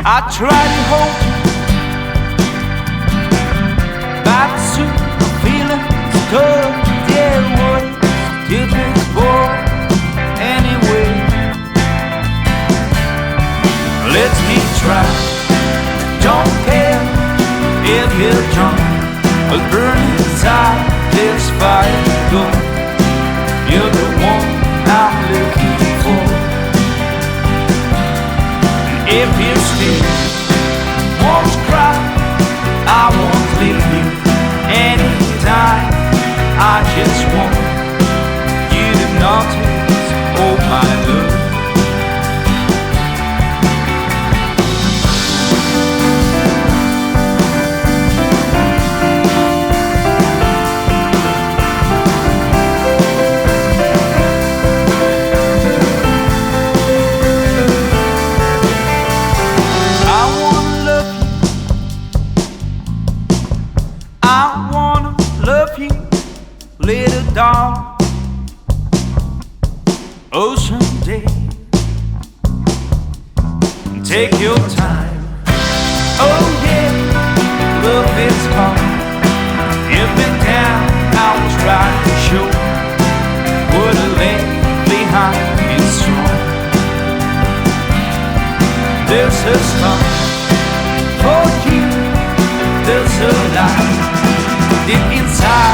I try to hold you, but soon the feeling's tough. Yeah, what if it's born anyway? Let me try. Don't care if you're drunk or burning inside this fire. Good, you're the one I'm looking for. If you still won't cry, I won't leave you anytime. I just want you to notice all my love. Little dog, ocean day. Take your time. Oh yeah, love is hard. You've been down, I was trying to show what I left behind is strong. There's a star for you. There's a light deep inside